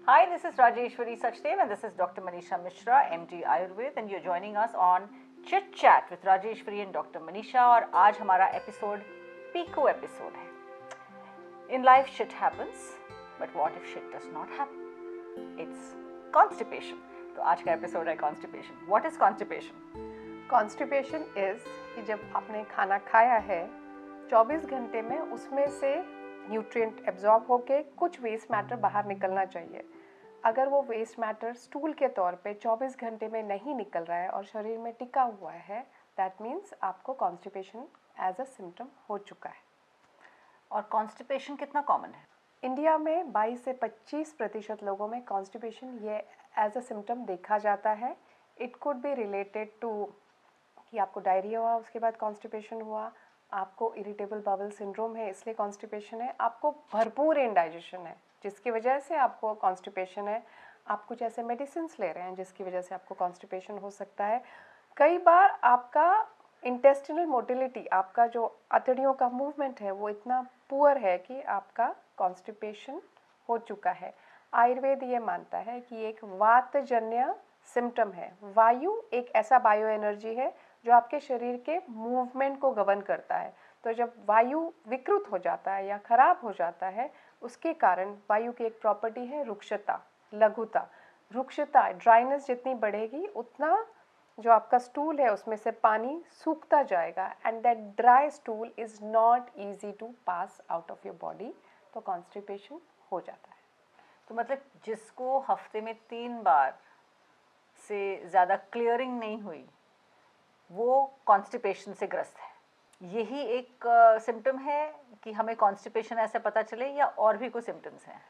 Hi, this is Rajeshwari Sachdev and this is Dr. Manisha Mishra, MD Ayurved, and you're joining us on Chit Chat with Rajeshwari and Dr. Manisha. और आज हमारा episode pico episode है. In life shit happens, but what if shit does not happen? It's constipation. तो आज का episode है constipation. What is constipation? Constipation is कि जब आपने खाना खाया है 24 घंटे में उसमें से न्यूट्रिएंट एब्जॉर्ब होके कुछ वेस्ट मैटर बाहर निकलना चाहिए. अगर वो वेस्ट मैटर स्टूल के तौर पे 24 घंटे में नहीं निकल रहा है और शरीर में टिका हुआ है, दैट मीन्स आपको कॉन्स्टिपेशन एज अ सिम्टम हो चुका है. और कॉन्स्टिपेशन कितना कॉमन है? इंडिया में 22 से 25% लोगों में कॉन्स्टिपेशन ये एज अ सिम्टम देखा जाता है. It could be related to कि आपको डायरिया हुआ, उसके बाद कॉन्स्टिपेशन हुआ, आपको इरिटेबल बाउल सिंड्रोम है इसलिए कॉन्स्टिपेशन है, आपको भरपूर इंडाइजेशन है जिसकी वजह से आपको कॉन्स्टिपेशन है, आप कुछ ऐसे मेडिसिन ले रहे हैं जिसकी वजह से आपको कॉन्स्टिपेशन हो सकता है. कई बार आपका इंटेस्टिनल मोटिलिटी, आपका जो अतड़ियों का मूवमेंट है वो इतना पुअर है कि आपका कॉन्स्टिपेशन हो चुका है. आयुर्वेद ये मानता है कि एक वातजन्य सिम्टम है. वायु एक ऐसा बायो एनर्जी है जो आपके शरीर के मूवमेंट को गवर्न करता है. तो जब वायु विकृत हो जाता है या खराब हो जाता है, उसके कारण वायु की एक प्रॉपर्टी है रुक्षता, लघुता. रुक्षता, ड्राइनेस जितनी बढ़ेगी उतना जो आपका स्टूल है उसमें से पानी सूखता जाएगा and that dry stool is not easy to pass out of your body. तो कॉन्स्टिपेशन हो जाता है. तो मतलब जिसको हफ्ते में 3 बार से ज़्यादा क्लियरिंग नहीं हुई वो कॉन्स्टिपेशन से ग्रस्त है. यही एक सिम्टम है कि हमें कॉन्स्टिपेशन ऐसे पता चले, या और भी कुछ सिम्टम्स हैं?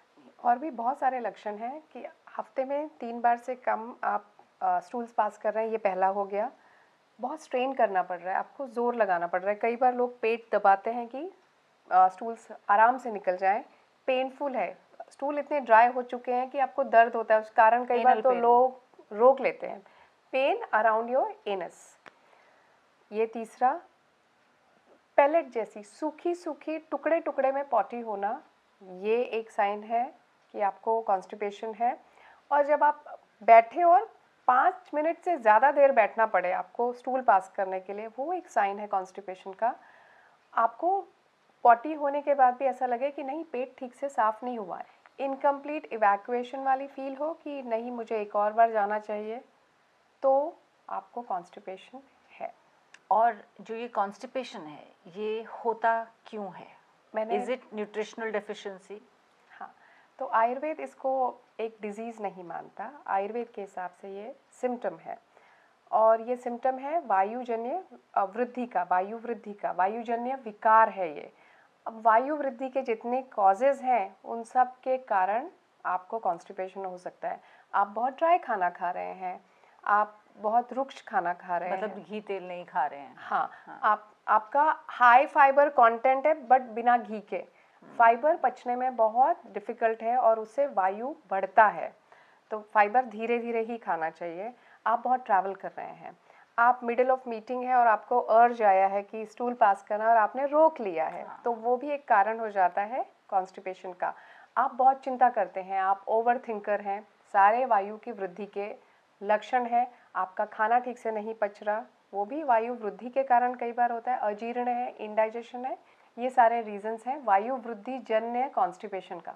और भी बहुत सारे लक्षण हैं कि हफ्ते में 3 बार से कम आप स्टूल्स पास कर रहे हैं, ये पहला हो गया. बहुत स्ट्रेन करना पड़ रहा है, आपको ज़ोर लगाना पड़ रहा है. कई बार लोग पेट दबाते हैं कि स्टूल्स आराम से निकल जाएं. पेनफुल है, स्टूल इतने ड्राई हो चुके हैं कि आपको दर्द होता है, उस कारण कई बार तो लोग रोक लेते हैं. Pain around your anus. ये तीसरा, पैलेट जैसी सूखी सूखी टुकड़े टुकड़े में पॉटी होना, ये एक साइन है कि आपको कॉन्स्टिपेशन है. और जब आप बैठे और 5 मिनट से ज़्यादा देर बैठना पड़े आपको स्टूल पास करने के लिए, वो एक साइन है कॉन्स्टिपेशन का. आपको पॉटी होने के बाद भी ऐसा लगे कि नहीं, पेट ठीक से साफ़ नहीं हुआ है, इनकम्प्लीट इवैक्यूएशन वाली फील हो कि नहीं मुझे एक और बार जाना चाहिए, तो आपको कॉन्स्टिपेशन है. और जो ये कॉन्स्टिपेशन है ये होता क्यों है? Is it nutritional deficiency? हाँ, तो आयुर्वेद इसको एक डिजीज़ नहीं मानता. आयुर्वेद के हिसाब से ये सिम्टम है, और ये सिम्टम है वायुजन्य वृद्धि का, वायु वृद्धि का, वायुजन्य विकार है ये. अब वायु वृद्धि के जितने कॉजेज़ हैं उन सब के कारण आपको कॉन्स्टिपेशन हो सकता है. आप बहुत ड्राई खाना खा रहे हैं, आप बहुत रुक्ष खाना खा रहे हैं, मतलब घी तेल नहीं खा रहे हैं. हाँ. आपका हाई फाइबर कंटेंट है बट बिना घी के. फाइबर पचने में बहुत डिफ़िकल्ट है और उससे वायु बढ़ता है, तो फाइबर धीरे धीरे ही खाना चाहिए. आप बहुत ट्रैवल कर रहे हैं, आप मिडिल ऑफ मीटिंग है और आपको अर्ज आया है कि स्टूल पास करना और आपने रोक लिया है, तो वो भी एक कारण हो जाता है कॉन्स्टिपेशन का. आप बहुत चिंता करते हैं, आप ओवर थिंकर हैं, सारे वायु की वृद्धि के लक्षण है. आपका खाना ठीक से नहीं पच रहा, वो भी वायु वृद्धि के कारण कई बार होता है. अजीर्ण है, इंडाइजेशन है, ये सारे रीजंस हैं वायु वृद्धि जन्य कॉन्स्टिपेशन का.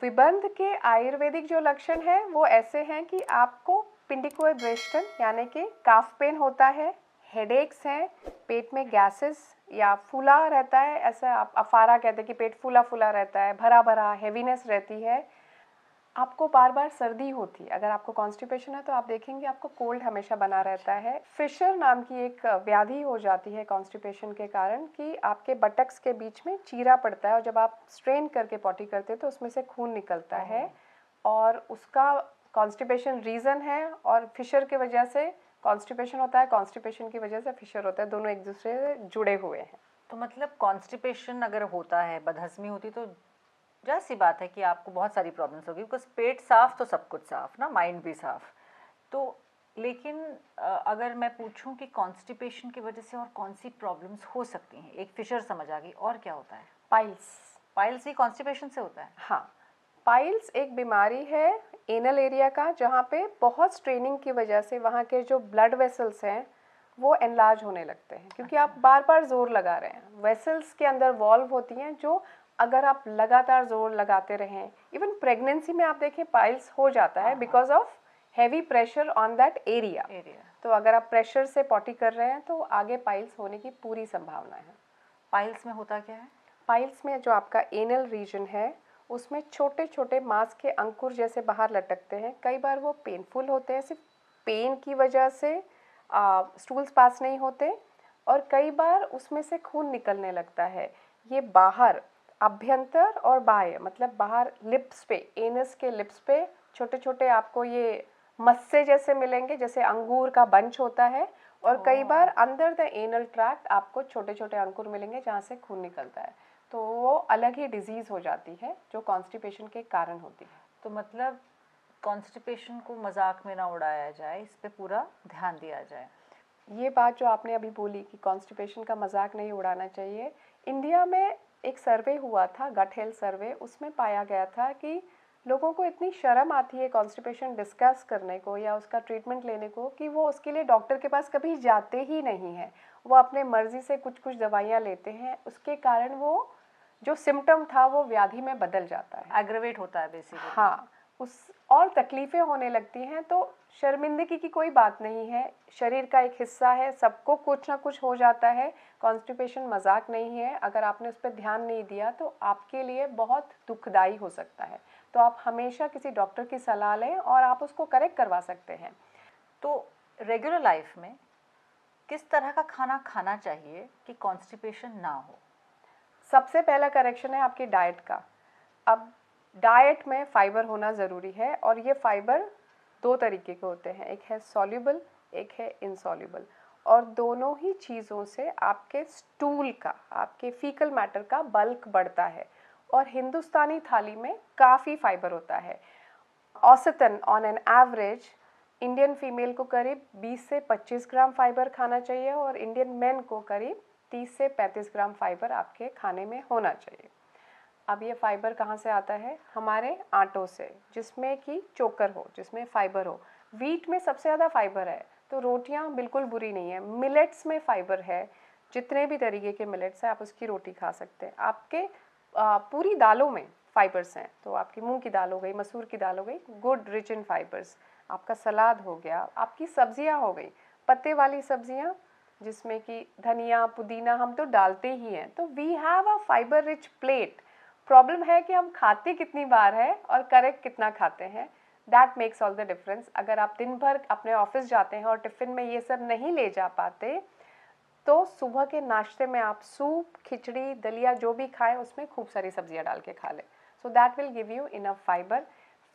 विबंध के आयुर्वेदिक जो लक्षण हैं वो ऐसे हैं कि आपको पिंडिकोद्वेष्टन यानी कि काफ पेन होता है, हेडेक्स हैं, पेट में गैसेस या फूला रहता है, ऐसा आप अफारा कहते हैं कि पेट फूला फूला रहता है, भरा भरा हेवीनेस रहती है. आपको बार बार सर्दी होती है. अगर आपको कॉन्स्टिपेशन है तो आप देखेंगे आपको कोल्ड हमेशा बना रहता है. फिशर नाम की एक व्याधि हो जाती है कॉन्स्टिपेशन के कारण कि आपके बटक्स के बीच में चीरा पड़ता है और जब आप स्ट्रेन करके पॉटी करते हैं तो उसमें से खून निकलता है और उसका कॉन्स्टिपेशन रीज़न है. और फिशर की वजह से कॉन्स्टिपेशन होता है, कॉन्स्टिपेशन की वजह से फिशर होता है, दोनों एक दूसरे से जुड़े हुए हैं. तो मतलब कॉन्स्टिपेशन अगर होता है, बदहज़मी होती, तो जाहिर सी बात है कि आपको बहुत सारी प्रॉब्लम्स होगी, बिकॉज पेट साफ तो सब कुछ साफ ना, माइंड भी साफ. तो लेकिन अगर मैं पूछूं कि कॉन्स्टिपेशन की वजह से और कौन सी प्रॉब्लम्स हो सकती हैं? एक फिशर समझ आ गई, और क्या होता है? पाइल्स. पाइल्स ही कॉन्स्टिपेशन से होता है? हाँ, पाइल्स एक बीमारी है एनल एरिया का, जहाँ पे बहुत स्ट्रेनिंग की वजह से वहाँ के जो ब्लड वेसल्स हैं वो एनलार्ज होने लगते हैं, क्योंकि आप बार बार जोर लगा रहे हैं। वेसल्स के अंदर वॉल्व होती हैं जो अगर आप लगातार जोर लगाते रहें, इवन प्रेगनेंसी में आप देखें पाइल्स हो जाता है because of heavy pressure on that area. तो अगर आप प्रेशर से पॉटी कर रहे हैं तो आगे पाइल्स होने की पूरी संभावना है। पाइल्स में होता क्या है? पाइल्स में जो आपका एनल रीजन है उसमें छोटे छोटे मांस के अंकुर जैसे बाहर लटकते हैं। कई बार वो पेनफुल होते हैं, सिर्फ पेन की वजह से स्टूल्स पास नहीं होते, और कई बार उसमें से खून निकलने लगता है। ये बाहर अभ्यंतर और बाह्य, मतलब बाहर लिप्स पे, एनस के लिप्स पे छोटे छोटे आपको ये मस्से जैसे मिलेंगे, जैसे अंगूर का बंच होता है, और कई बार अंदर द एनल ट्रैक्ट आपको छोटे छोटे अंकुर मिलेंगे जहाँ से खून निकलता है। तो वो अलग ही डिजीज़ हो जाती है जो कॉन्स्टिपेशन के कारण होती है। तो मतलब कॉन्स्टिपेशन को मजाक में ना उड़ाया जाए, इस पे पूरा ध्यान दिया जाए। ये बात जो आपने अभी बोली कि कॉन्स्टिपेशन का मजाक नहीं उड़ाना चाहिए, इंडिया में एक सर्वे हुआ था, गट हेल्थ सर्वे, उसमें पाया गया था कि लोगों को इतनी शर्म आती है कॉन्स्टिपेशन डिस्कस करने को या उसका ट्रीटमेंट लेने को कि वो उसके लिए डॉक्टर के पास कभी जाते ही नहीं हैं। वो अपने मर्जी से कुछ कुछ दवाइयाँ लेते हैं, उसके कारण वो जो सिम्टम था वो व्याधि में बदल जाता है, एग्रेवेट होता है बेसिकली। हाँ, उस और तकलीफ़ें होने लगती हैं। तो शर्मिंदगी की कोई बात नहीं है, शरीर का एक हिस्सा है, सबको कुछ ना कुछ हो जाता है। कॉन्स्टिपेशन मजाक नहीं है, अगर आपने उस पर ध्यान नहीं दिया तो आपके लिए बहुत दुखदाई हो सकता है। तो आप हमेशा किसी डॉक्टर की सलाह लें और आप उसको करेक्ट करवा सकते हैं। तो रेगुलर लाइफ में किस तरह का खाना खाना चाहिए कि कॉन्स्टिपेशन ना हो? सबसे पहला करेक्शन है आपकी डाइट का। अब डाइट में फाइबर होना ज़रूरी है, और ये फाइबर दो तरीके के होते हैं, एक है सॉल्युबल, एक है इनसॉल्युबल, और दोनों ही चीज़ों से आपके स्टूल का, आपके फीकल मैटर का बल्क बढ़ता है। और हिंदुस्तानी थाली में काफ़ी फाइबर होता है। औसतन on an average Indian female को करीब 20 से 25 ग्राम फाइबर खाना चाहिए, और इंडियन मेन को करीब 30 से 35 ग्राम फाइबर आपके खाने में होना चाहिए। अब ये फाइबर कहाँ से आता है? हमारे आटों से, जिसमें कि चोकर हो, जिसमें फाइबर हो। वीट में सबसे ज़्यादा फाइबर है, तो रोटियां बिल्कुल बुरी नहीं है। मिलेट्स में फाइबर है, जितने भी तरीके के मिलेट्स हैं आप उसकी रोटी खा सकते हैं। आपके पूरी दालों में फाइबर्स हैं, तो आपकी मूंग की दाल हो गई, मसूर की दाल हो गई, गुड रिच इन फाइबर्स। आपका सलाद हो गया, आपकी सब्जियां हो गई, पत्ते वाली सब्जियां जिसमें कि धनिया पुदीना हम तो डालते ही हैं। तो we have a fibre rich plate. Problem है कि हम खाते कितनी बार है और करेक्ट कितना खाते हैं, that makes all the difference. अगर आप दिन भर अपने ऑफिस जाते हैं और टिफ़िन में ये सब नहीं ले जा पाते, तो सुबह के नाश्ते में आप सूप, खिचड़ी, दलिया जो भी खाएं उसमें खूब सारी सब्जियां डाल के खा लें, so that will give you enough fibre.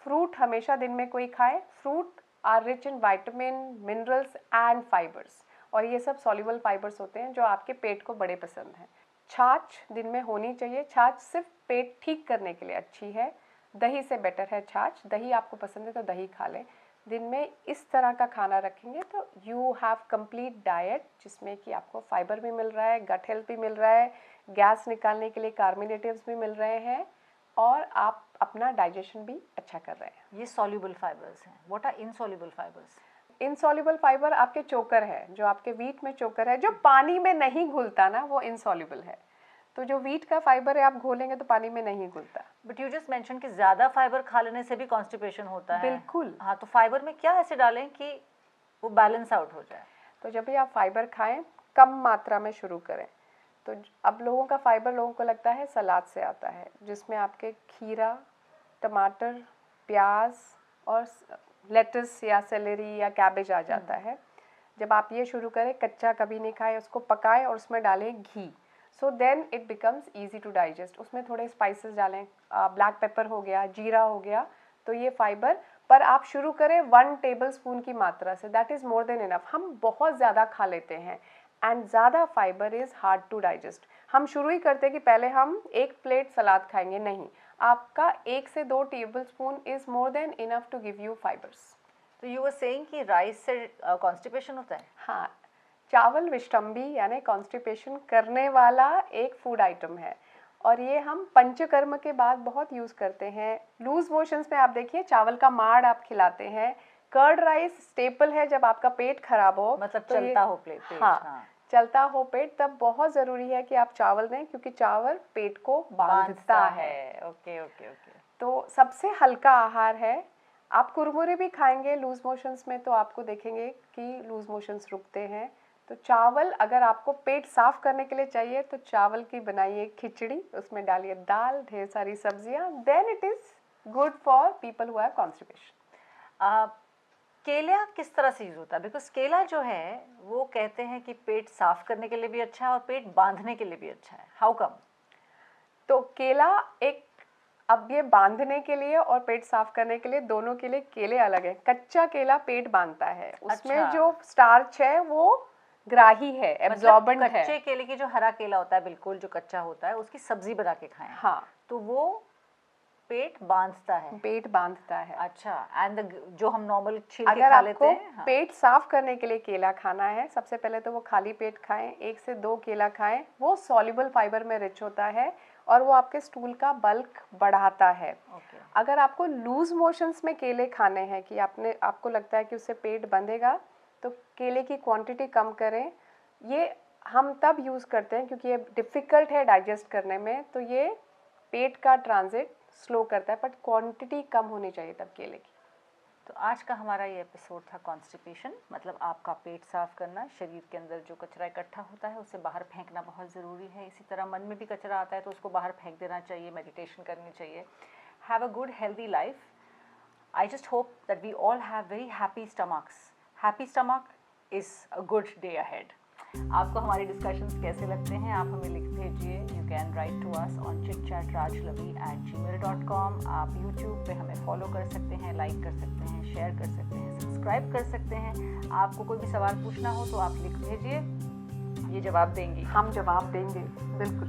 Fruit हमेशा दिन में कोई खाए। Fruit are rich in vitamin, minerals and fibres, और ये सब सॉल्युबल फाइबर्स होते हैं जो आपके पेट को बड़े पसंद हैं। छाछ दिन में होनी चाहिए। छाछ सिर्फ पेट ठीक करने के लिए अच्छी है, दही से बेटर है छाछ। दही आपको पसंद है तो दही खा लें। दिन में इस तरह का खाना रखेंगे तो यू हैव कंप्लीट डाइट, जिसमें कि आपको फाइबर भी मिल रहा है, गट हेल्थ भी मिल रहा है, गैस निकालने के लिए कार्बोनेटिव्स भी मिल रहे हैं, और आप अपना डाइजेशन भी अच्छा कर रहे हैं। ये सॉल्युबल फाइबर्स हैं। What are insoluble fibres? Insoluble fibre आपके चोकर है, जो आपके वीट में चोकर है, जो पानी में नहीं घुलता ना, वो इनसॉल्युबल है। तो जो वीट का फाइबर है आप घोलेंगे तो पानी में नहीं घुलता। बट यू जस्ट मेंशन कि ज़्यादा फाइबर खा लेने से भी कॉन्स्टिपेशन होता है। बिल्कुल। हाँ, तो फाइबर में क्या ऐसे डालें कि वो बैलेंस आउट हो जाए? तो जब भी आप फाइबर खाएं कम मात्रा में शुरू करें। तो अब लोगों का फाइबर लोगों को लगता है सलाद से आता है, जिसमें आपके खीरा, टमाटर, प्याज और लेटस या सेलेरी या कैबेज आ जाता है। जब आप ये शुरू करें, कच्चा कभी नहीं खाएं, उसको पकाएं और उसमें डालें घी, so then it becomes easy to digest. उसमें थोड़े स्पाइसेस डालें, ब्लैक पेपर हो गया, जीरा हो गया, तो ये फाइबर। पर आप शुरू करें 1 टेबलस्पून की मात्रा से, that is more than enough. हम बहुत ज़्यादा खा लेते हैं एंड ज़्यादा fibre is hard to digest. हम शुरू ही करते कि पहले हम 1 प्लेट सलाद खाएंगे, नहीं, आपका 1 से 2 tablespoon is more than enough to give you fibres. तो यू वर सेइंग कि राइस से कॉन्स्टिपेशन होता है? हाँ, चावल विश्रम्भी यानी कॉन्स्टिपेशन करने वाला एक फूड आइटम है। और ये हम पंचकर्म के बाद बहुत यूज़ करते हैं। लूज मोशंस में आप देखिए चावल का माड़ आप खिलाते हैं। कर्ड राइस स्टेपल है जब आपका पेट खराब हो, मतलब तो चलता हो पेट। हाँ, चलता हो पेट, तब बहुत ज़रूरी है कि आप चावल दें, क्योंकि चावल पेट को बांधता है। Okay okay okay. तो सबसे हल्का आहार है। आप कुरमुरे भी खाएंगे लूज मोशंस में तो आपको देखेंगे कि लूज मोशंस रुकते हैं। तो चावल अगर आपको पेट साफ करने के लिए चाहिए तो चावल की बनाइए खिचड़ी, उसमें डालिए दाल, ढेर सारी सब्जियां, then it is good for people who have constipation. केला किस तरह से यूज़ होता है? बिकॉज केला जो है वो कहते हैं कि पेट साफ करने के लिए भी अच्छा है और पेट बांधने के लिए भी अच्छा है। How come? तो केला एक, अब ये बांधने के लिए और पेट साफ करने के लिए दोनों के लिए केले अलग है। कच्चा केला पेट बांधता है, उसमें अच्छा। जो स्टार्च है वो ग्राही है, एब्जॉर्बेंट है। कच्चे केले की जो हरा केला होता है बिल्कुल जो कच्चा होता है उसकी सब्जी बना के खाएं। हाँ, तो वो पेट बांधता है। पेट बांधता है। अच्छा, एंड जो हम नॉर्मल छील के अगर खा लेते आपको हैं। हाँ। पेट साफ करने के लिए केला खाना है, सबसे पहले तो वो खाली पेट खाएं, 1 से 2 केला खाएं। वो सॉल्युबल फाइबर में रिच होता है और वो आपके स्टूल का बल्क बढ़ाता है। ओके। अगर आपको लूज मोशंस में केले खाने हैं कि आपको लगता है कि उससे पेट बंधेगा, तो केले की क्वांटिटी कम करें। ये हम तब यूज़ करते हैं क्योंकि ये डिफ़िकल्ट है डाइजेस्ट करने में, तो ये पेट का ट्रांजिट स्लो करता है, बट क्वांटिटी कम होनी चाहिए तब केले की। तो आज का हमारा ये एपिसोड था कॉन्स्टिपेशन, मतलब आपका पेट साफ करना। शरीर के अंदर जो कचरा इकट्ठा होता है उसे बाहर फेंकना बहुत ज़रूरी है। इसी तरह मन में भी कचरा आता है तो उसको बाहर फेंक देना चाहिए, मेडिटेशन करनी चाहिए। Have a good healthy life. I just hope that we all have very happy stomachs. Happy stomach is a good day ahead. आपको हमारे डिस्कशंस कैसे लगते हैं आप हमें लिख भेजिए। You can write to us on chitchatrajlavi@gmail.com। आप यूट्यूब पे हमें फॉलो कर सकते हैं, लाइक कर सकते हैं, शेयर कर सकते हैं, सब्सक्राइब कर सकते हैं। आपको कोई भी सवाल पूछना हो तो आप लिख भेजिए, ये जवाब देंगी। हम जवाब देंगे, बिल्कुल।